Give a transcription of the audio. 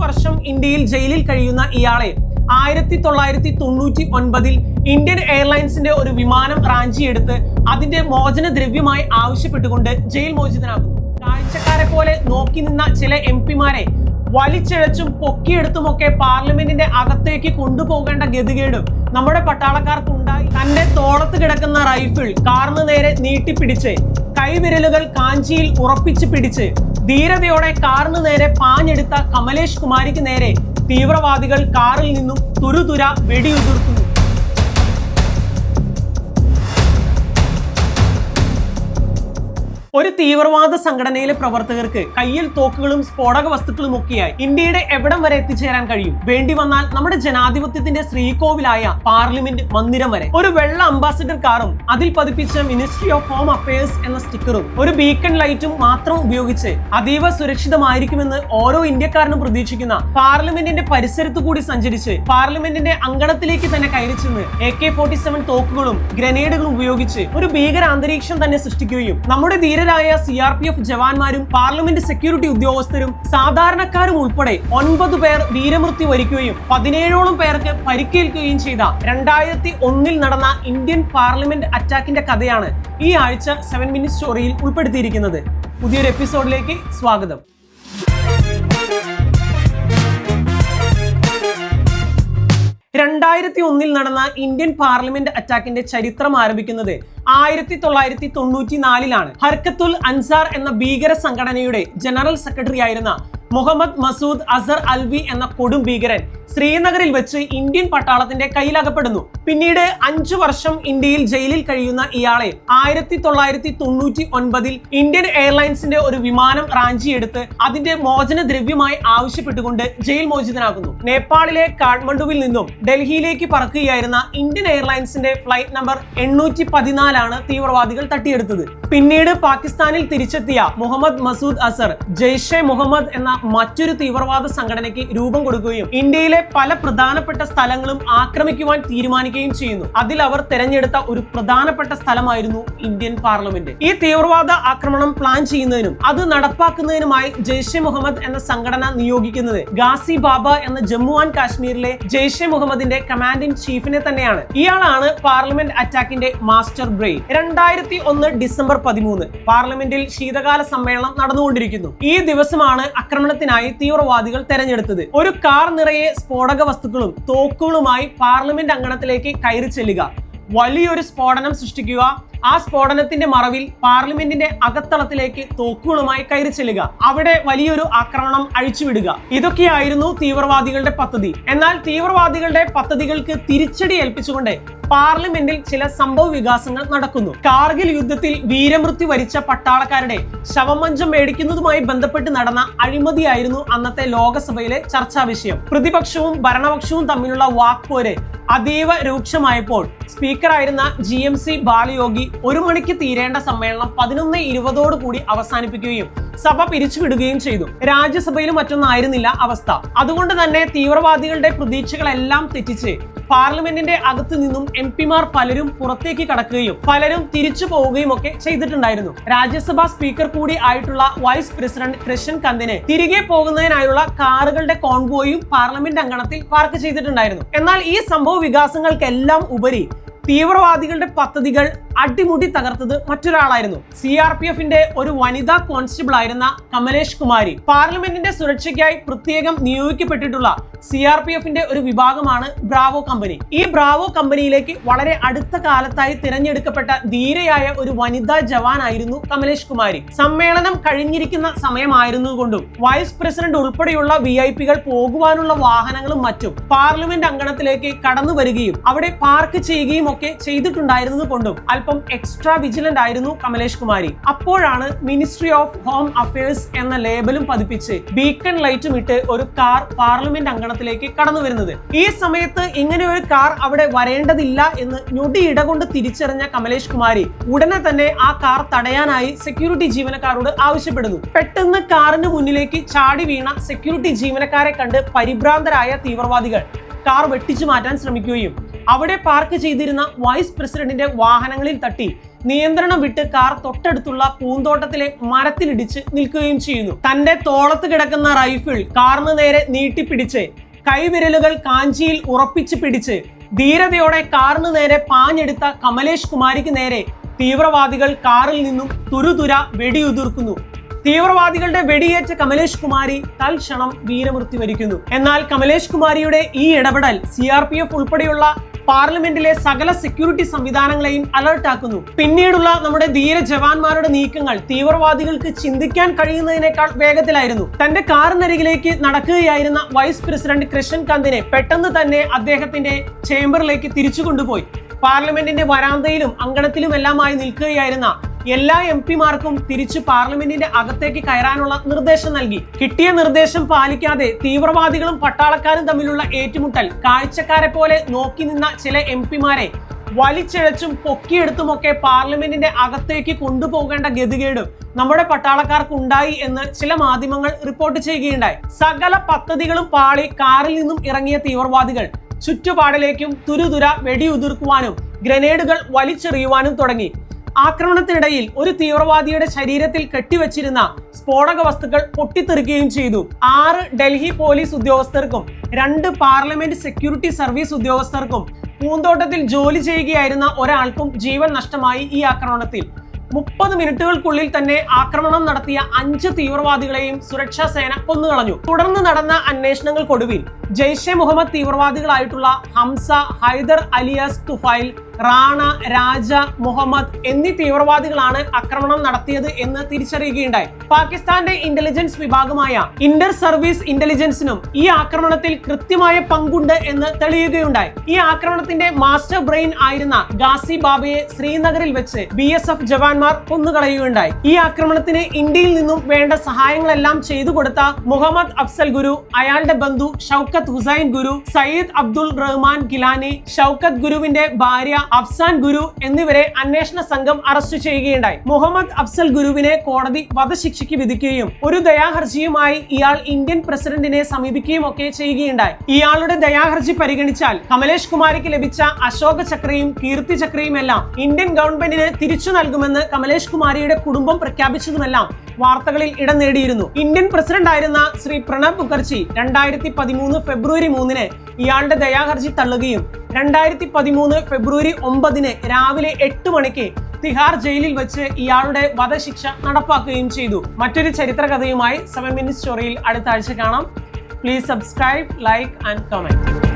വർഷം ഇന്ത്യയിൽ ജയിലിൽ കഴിയുന്ന ഇയാളെ 1999 ഇന്ത്യൻ എയർലൈൻസിന്റെ ഒരു വിമാനം റാഞ്ചിയെടുത്ത് അതിന്റെ മോചന ദ്രവ്യമായി ആവശ്യപ്പെട്ടുകൊണ്ട് ജയിൽ മോചിതനാക്കുന്നു. കാഴ്ചക്കാരെ പോലെ നോക്കി നിന്ന ചില എംപിമാരെ വലിച്ചിഴച്ചും പൊക്കിയെടുത്തുമൊക്കെ പാർലമെന്റിന്റെ അകത്തേക്ക് കൊണ്ടുപോകേണ്ട ഗതികേടും നമ്മുടെ പട്ടാളക്കാർക്കുണ്ടായി. തന്റെ തോളത്ത് കിടക്കുന്ന റൈഫിൾ കാറിന് നേരെ നീട്ടിപ്പിടിച്ച് കൈവിരലുകൾ കാഞ്ചിയിൽ ഉറപ്പിച്ച് പിടിച്ച് ധീരതയോടെ കാറിന് നേരെ പാഞ്ഞെടുത്ത കമലേഷ് കുമാരിക്ക് നേരെ തീവ്രവാദികൾ കാറിൽ നിന്നും തുരുതുര വെടിയുതിർക്കുന്നു. ഒരു തീവ്രവാദ സംഘടനയിലെ പ്രവർത്തകർക്ക് കയ്യിൽ തോക്കുകളും സ്ഫോടക വസ്തുക്കളും ഒക്കെയായി ഇന്ത്യയുടെ എവിടം വരെ എത്തിച്ചേരാൻ കഴിയും? വേണ്ടി വന്നാൽ നമ്മുടെ ജനാധിപത്യത്തിന്റെ ശ്രീകോവിലായ പാർലമെന്റ് മന്ദിരം വരെ. ഒരു വെള്ള അംബാസിഡർ കാറും അതിൽ പതിപ്പിച്ച മിനിസ്ട്രി ഓഫ് ഹോം അഫയേഴ്സ് എന്ന സ്റ്റിക്കറും ഒരു ബീക്കൺ ലൈറ്റും മാത്രം ഉപയോഗിച്ച് അതീവ സുരക്ഷിതമായിരിക്കുമെന്ന് ഓരോ ഇന്ത്യക്കാരനും പ്രതീക്ഷിക്കുന്ന പാർലമെന്റിന്റെ പരിസരത്തു കൂടി സഞ്ചരിച്ച് പാർലമെന്റിന്റെ അങ്കണത്തിലേക്ക് തന്നെ കയറി ചെന്ന് AK-47 തോക്കുകളും ഗ്രനേഡുകളും ഉപയോഗിച്ച് ഒരു ഭീകര അന്തരീക്ഷം തന്നെ സൃഷ്ടിക്കുകയും നമ്മുടെ CRPF ജവാന്മാരും പാർലമെന്റ് സെക്യൂരിറ്റി ഉദ്യോഗസ്ഥരും സാധാരണക്കാരും ഉൾപ്പെടെ 9 പേർ വീരമൃത്യു വരിക്കുകയും 17ഓളം പേർക്ക് പരിക്കേൽക്കുകയും ചെയ്ത 2001 നടന്ന ഇന്ത്യൻ പാർലമെന്റ് അറ്റാക്കിന്റെ കഥയാണ് ഈ ആഴ്ച 7 മിനിറ്റ് സ്റ്റോറിയിൽ ഉൾപ്പെടുത്തിയിരിക്കുന്നത്. പുതിയൊരു എപ്പിസോഡിലേക്ക് സ്വാഗതം. 2001 നടന്ന ഇന്ത്യൻ പാർലമെന്റ് അറ്റാക്കിന്റെ ചരിത്രം ആരംഭിക്കുന്നത് 1994 ഹർക്കത്തുൽ അൻസാർ എന്ന ഭീകര സംഘടനയുടെ ജനറൽ സെക്രട്ടറി ആയിരുന്ന മുഹമ്മദ് മസൂദ് അസർ അൽവി എന്ന കൊടും ഭീകരൻ ശ്രീനഗറിൽ വെച്ച് ഇന്ത്യൻ പട്ടാളത്തിന്റെ കയ്യിലകപ്പെടുന്നു. പിന്നീട് 5 വർഷം ഇന്ത്യയിൽ ജയിലിൽ കഴിയുന്ന ഇയാളെ 1999 ഇന്ത്യൻ എയർലൈൻസിന്റെ ഒരു വിമാനം റാഞ്ചിയെടുത്ത് അതിന്റെ മോചന ദ്രവ്യമായി ആവശ്യപ്പെട്ടുകൊണ്ട് ജയിൽ മോചിതനാക്കുന്നു. നേപ്പാളിലെ കാഠ്മണ്ഡുവിൽ നിന്നും ഡൽഹിയിലേക്ക് പറക്കുകയായിരുന്ന ഇന്ത്യൻ എയർലൈൻസിന്റെ ഫ്ലൈറ്റ് നമ്പർ 814 തീവ്രവാദികൾ തട്ടിയെടുത്തത്. പിന്നീട് പാകിസ്ഥാനിൽ തിരിച്ചെത്തിയ മുഹമ്മദ് മസൂദ് അസർ ജയ്ഷെ മുഹമ്മദ് എന്ന മറ്റൊരു തീവ്രവാദ സംഘടനയ്ക്ക് രൂപം കൊടുക്കുകയും ഇന്ത്യയിലെ പല പ്രധാനപ്പെട്ട സ്ഥലങ്ങളും ആക്രമിക്കുവാൻ തീരുമാനിക്കുകയും ചെയ്യുന്നു. അതിൽ അവർ തെരഞ്ഞെടുത്ത ഒരു പ്രധാനപ്പെട്ട സ്ഥലമായിരുന്നു ഇന്ത്യൻ പാർലമെന്റ്. ഈ തീവ്രവാദ ആക്രമണം പ്ലാൻ ചെയ്യുന്നതിനും അത് നടപ്പാക്കുന്നതിനുമായി ജയ്ഷെ മുഹമ്മദ് എന്ന സംഘടന നിയോഗിക്കുന്നത് ഗാസി ബാബ എന്ന ജമ്മു ആൻഡ് കാശ്മീരിലെ ജയ്ഷെ മുഹമ്മദിന്റെ കമാൻഡ് ഇൻ ചീഫിനെ തന്നെയാണ്. ഇയാളാണ് പാർലമെന്റ് അറ്റാക്കിന്റെ മാസ്റ്റർ ബ്രെയിൻ. 2001 ഡിസംബർ 13 പാർലമെന്റിൽ ശീതകാല സമ്മേളനം നടന്നുകൊണ്ടിരിക്കുന്നു. ഈ ദിവസമാണ് ആക്രമണത്തിനായി തീവ്രവാദികൾ തെരഞ്ഞെടുത്തത്. ഒരു കാർ നിറയെ സ്ഫോടക വസ്തുക്കളും തോക്കുകളുമായി പാർലമെന്റ് അങ്കണത്തിലേക്ക് കയറി ചെല്ലുക, വലിയൊരു സ്ഫോടനം സൃഷ്ടിക്കുക, ആ സ്ഫോടനത്തിന്റെ മറവിൽ പാർലമെന്റിന്റെ അകത്തളത്തിലേക്ക് തോക്കുകളുമായി കയറി ചെല്ലുക, അവിടെ വലിയൊരു ആക്രമണം അഴിച്ചുവിടുക. ഇതൊക്കെയായിരുന്നു തീവ്രവാദികളുടെ പദ്ധതി. എന്നാൽ തീവ്രവാദികളുടെ പദ്ധതികൾക്ക് തിരിച്ചടി ഏൽപ്പിച്ചുകൊണ്ട് പാർലമെന്റിൽ ചില സംഭവ വികാസങ്ങൾ നടക്കുന്നു. കാർഗിൽ യുദ്ധത്തിൽ വീരമൃത്യു വരിച്ച പട്ടാളക്കാരുടെ ശവമഞ്ചം മേടിക്കുന്നതുമായി ബന്ധപ്പെട്ട് നടന്ന അഴിമതിയായിരുന്നു അന്നത്തെ ലോകസഭയിലെ ചർച്ചാ വിഷയം. പ്രതിപക്ഷവും ഭരണപക്ഷവും തമ്മിലുള്ള വാക്പോര് അതീവ രൂക്ഷമായപ്പോൾ സ്പീക്കറായിരുന്ന GMC ബാലയോഗി 1 മണിക്ക് തീരേണ്ട സമ്മേളനം 11:20 കൂടി അവസാനിപ്പിക്കുകയും സഭ പിരിച്ചുവിടുകയും ചെയ്തു. രാജ്യസഭയിലും മറ്റൊന്നായിരുന്നില്ല അവസ്ഥ. അതുകൊണ്ട് തന്നെ തീവ്രവാദികളുടെ പ്രതീക്ഷകളെല്ലാം തെറ്റിച്ച് പാർലമെന്റിന്റെ അകത്തു നിന്നും MP-മാർ പലരും പുറത്തേക്ക് കടക്കുകയും പലരും തിരിച്ചു പോവുകയും ഒക്കെ ചെയ്തിട്ടുണ്ടായിരുന്നു. രാജ്യസഭാ സ്പീക്കർ കൂടി ആയിട്ടുള്ള വൈസ് പ്രസിഡന്റ് കൃഷ്ണൻ കന്തിന് തിരികെ പോകുന്നതിനായുള്ള കാറുകളുടെ കോൺവോയും പാർലമെന്റ് അങ്കണത്തിൽ പാർക്ക് ചെയ്തിട്ടുണ്ടായിരുന്നു. എന്നാൽ ഈ സംഭവ വികാസങ്ങൾക്കെല്ലാം ഉപരി തീവ്രവാദികളുടെ പദ്ധതികൾ അടിമുടി തകർത്തത് മറ്റൊരാളായിരുന്നു. CRPFന്റെ ഒരു വനിതാ കോൺസ്റ്റബിൾ ആയിരുന്ന കമലേഷ് കുമാരി. പാർലമെന്റിന്റെ സുരക്ഷയ്ക്കായി പ്രത്യേകം നിയോഗിക്കപ്പെട്ടിട്ടുള്ള CRPFന്റെ ഒരു വിഭാഗമാണ് ബ്രാവോ കമ്പനി. ഈ ബ്രാവോ കമ്പനിയിലേക്ക് വളരെ അടുത്ത കാലത്തായി തിരഞ്ഞെടുക്കപ്പെട്ട ധീരയായ ഒരു വനിതാ ജവാനായിരുന്നു കമലേഷ് കുമാരി. സമ്മേളനം കഴിഞ്ഞിരിക്കുന്ന സമയമായിരുന്നുകൊണ്ടും വൈസ് പ്രസിഡന്റ് ഉൾപ്പെടെയുള്ള VIP-കൾ പോകുവാനുള്ള വാഹനങ്ങളും മറ്റും പാർലമെന്റ് അങ്കണത്തിലേക്ക് കടന്നു വരികയും അവിടെ പാർക്ക് ചെയ്യുകയും ഒക്കെ ചെയ്തിട്ടുണ്ടായിരുന്നത് കൊണ്ടും അല്പം എക്സ്ട്രാ വിജിലന്റ് ആയിരുന്നു കമലേഷ് കുമാരി. അപ്പോഴാണ് മിനിസ്ട്രി ഓഫ് ഹോം അഫയേഴ്സ് എന്ന ലേബലും പതിപ്പിച്ച് ബീക്കൺ ലൈറ്റും ഇട്ട് ഒരു കാർ പാർലമെന്റ് അങ്കണത്തിലേക്ക് കടന്നു വരുന്നത്. ഈ സമയത്ത് ഇങ്ങനെ ഒരു കാർ അവിടെ വരേണ്ടതില്ല എന്ന് ഞൊടിയിട കൊണ്ട് തിരിച്ചറിഞ്ഞ കമലേഷ് കുമാരി ഉടനെ തന്നെ ആ കാർ തടയാനായി സെക്യൂരിറ്റി ജീവനക്കാരോട് ആവശ്യപ്പെടുന്നു. പെട്ടെന്ന് കാറിന് മുന്നിലേക്ക് ചാടി വീണ സെക്യൂരിറ്റി ജീവനക്കാരെ കണ്ട് പരിഭ്രാന്തരായ തീവ്രവാദികൾ കാർ വെട്ടിച്ചു മാറ്റാൻ ശ്രമിക്കുകയും അവിടെ പാർക്ക് ചെയ്തിരുന്ന വൈസ് പ്രസിഡന്റിന്റെ വാഹനങ്ങളിൽ തട്ടി നിയന്ത്രണം വിട്ട് കാർ തൊട്ടടുത്തുള്ള പൂന്തോട്ടത്തിലെ മരത്തിലിടിച്ച് നിൽക്കുകയും ചെയ്യുന്നു. തന്റെ തോളത്ത് കിടക്കുന്ന റൈഫിൾ കാറിന് നേരെ നീട്ടിപ്പിടിച്ച് കൈവിരലുകൾ കാഞ്ചിയിൽ ഉറപ്പിച്ച് പിടിച്ച് ധീരതയോടെ കാറിന് നേരെ പാഞ്ഞെടുത്ത കമലേഷ് കുമാരിക്ക് നേരെ തീവ്രവാദികൾ കാറിൽ നിന്നും തുരുതുര വെടിയുതിർക്കുന്നു. തീവ്രവാദികളുടെ വെടിയേറ്റ കമലേഷ് കുമാരി തൽക്ഷണം വീരമൃത്യു വരിക്കുന്നു. എന്നാൽ കമലേഷ് കുമാരിയുടെ ഈ ഇടപെടൽ CRPF ഉൾപ്പെടെയുള്ള പാർലമെന്റിലെ സകല സെക്യൂരിറ്റി സംവിധാനങ്ങളെയും അലർട്ടാക്കുന്നു. പിന്നീടുള്ള നമ്മുടെ ധീര ജവാന്മാരുടെ നീക്കങ്ങൾ തീവ്രവാദികൾക്ക് ചിന്തിക്കാൻ കഴിയുന്നതിനേക്കാൾ വേഗത്തിലായിരുന്നു. തന്റെ കാറിനരികിലേക്ക് നടക്കുകയായിരുന്ന വൈസ് പ്രസിഡന്റ് കൃഷ്ണൻകാന്തിനെ പെട്ടെന്ന് തന്നെ അദ്ദേഹത്തിന്റെ ചേംബറിലേക്ക് തിരിച്ചു കൊണ്ടുപോയി. പാർലമെന്റിന്റെ വരാന്തയിലും അങ്കണത്തിലുമെല്ലാമായി നിൽക്കുകയായിരുന്ന എല്ലാ MP-മാർക്കും തിരിച്ചു പാർലമെന്റിന്റെ അകത്തേക്ക് കയറാനുള്ള നിർദ്ദേശം നൽകി. കിട്ടിയ നിർദ്ദേശം പാലിക്കാതെ തീവ്രവാദികളും പട്ടാളക്കാരും തമ്മിലുള്ള ഏറ്റുമുട്ടൽ കാഴ്ചക്കാരെ പോലെ നോക്കി നിന്ന ചില MP-മാരെ വലിച്ചിഴച്ചും പൊക്കിയെടുത്തുമൊക്കെ പാർലമെന്റിന്റെ അകത്തേക്ക് കൊണ്ടുപോകേണ്ട ഗതികേടും നമ്മുടെ പട്ടാളക്കാർക്ക് ഉണ്ടായി എന്ന് ചില മാധ്യമങ്ങൾ റിപ്പോർട്ട് ചെയ്യുകയുണ്ടായി. സകല പദ്ധതികളും പാളി കാറിൽ നിന്നും ഇറങ്ങിയ തീവ്രവാദികൾ ചുറ്റുപാടിലേക്കും തുരുതുര വെടിയുതിർക്കുവാനും ഗ്രനേഡുകൾ വലിച്ചെറിയുവാനും തുടങ്ങി. ആക്രമണത്തിനിടയിൽ ഒരു തീവ്രവാദിയുടെ ശരീരത്തിൽ കെട്ടിവെച്ചിരുന്ന സ്ഫോടക വസ്തുക്കൾ പൊട്ടിത്തെറിക്കുകയും ചെയ്തു. 6 ഡൽഹി പോലീസ് ഉദ്യോഗസ്ഥർക്കും 2 പാർലമെന്റ് സെക്യൂരിറ്റി സർവീസ് ഉദ്യോഗസ്ഥർക്കും പൂന്തോട്ടത്തിൽ ജോലി ചെയ്യുകയായിരുന്ന ഒരാൾക്കും ജീവൻ നഷ്ടമായി. ഈ ആക്രമണത്തിൽ 30 മിനിറ്റുകൾക്കുള്ളിൽ തന്നെ ആക്രമണം നടത്തിയ 5 തീവ്രവാദികളെയും സുരക്ഷാ സേന കൊന്നുകളഞ്ഞു. തുടർന്ന് നടന്ന അന്വേഷണങ്ങൾക്കൊടുവിൽ ജയ്ഷെ മുഹമ്മദ് തീവ്രവാദികളായിട്ടുള്ള ഹംസ, ഹൈദർ അലിയാസ് തുഫൈൽ, റാണ, രാജ, മുഹമ്മദ് എന്നീ തീവ്രവാദികളാണ് ആക്രമണം നടത്തിയത് എന്ന് തിരിച്ചറിയുകയുണ്ടായി. പാകിസ്ഥാന്റെ ഇന്റലിജൻസ് വിഭാഗമായ ഇന്റർ സർവീസ് ഇന്റലിജൻസിനും ഈ ആക്രമണത്തിൽ കൃത്യമായ പങ്കുണ്ട് എന്ന് തെളിയുകയുണ്ടായി. ഈ ആക്രമണത്തിന്റെ മാസ്റ്റർ ബ്രെയിൻ ആയിരുന്ന ഗാസി ബാബയെ ശ്രീനഗറിൽ വെച്ച് BSF ജവാന്മാർ കൊന്നുകളയുകയുണ്ടായി. ഈ ആക്രമണത്തിന് ഇന്ത്യയിൽ നിന്നും വേണ്ട സഹായങ്ങളെല്ലാം ചെയ്തു കൊടുത്ത മുഹമ്മദ് അഫ്സൽ ഗുരു, അയാളുടെ ബന്ധു ഷൗക്കത്ത് ഹുസൈൻ ഗുരു, സയ്യിദ് അബ്ദുൾ റഹ്മാൻ ഗിലാനി, ഷൗക്കത്ത് ഗുരുവിന്റെ ഭാര്യ അഫ്സാൻ ഗുരു എന്നിവരെ അന്വേഷണ സംഘം അറസ്റ്റ് ചെയ്യുകയുണ്ടായി. മുഹമ്മദ് അഫ്സൽ ഗുരുവിനെ കോടതി വധശിക്ഷയ്ക്ക് വിധിക്കുകയും ഒരു ദയാഹർജിയുമായി ഇയാൾ ഇന്ത്യൻ പ്രസിഡന്റിനെ സമീപിക്കുകയും ഒക്കെ ചെയ്യുകയുണ്ടായി. ഇയാളുടെ ദയാഹർജി പരിഗണിച്ചാൽ കമലേഷ് കുമാരിക്ക് ലഭിച്ച അശോക ചക്രയും കീർത്തി ചക്രയും എല്ലാം ഇന്ത്യൻ ഗവൺമെന്റിന് തിരിച്ചു നൽകുമെന്ന് കമലേഷ് കുമാരിയുടെ കുടുംബം പ്രഖ്യാപിച്ചതുമെല്ലാം വാർത്തകളിൽ ഇടം നേടിയിരുന്നു. ഇന്ത്യൻ പ്രസിഡന്റ് ആയിരുന്ന ശ്രീ പ്രണബ് മുഖർജി 2013 ഫെബ്രുവരി 3 ഇയാളുടെ ദയാഹർജി തള്ളുകയും 2013 ഫെബ്രുവരി 9 രാവിലെ 8 മണിക്ക് തിഹാർ ജയിലിൽ വെച്ച് ഇയാളുടെ വധശിക്ഷ നടപ്പാക്കുകയും ചെയ്തു. മറ്റൊരു ചരിത്ര കഥയുമായി 7 മിനിറ്റ് സ്റ്റോറിയിൽ അടുത്ത ആഴ്ച കാണാം. Please subscribe, like and comment.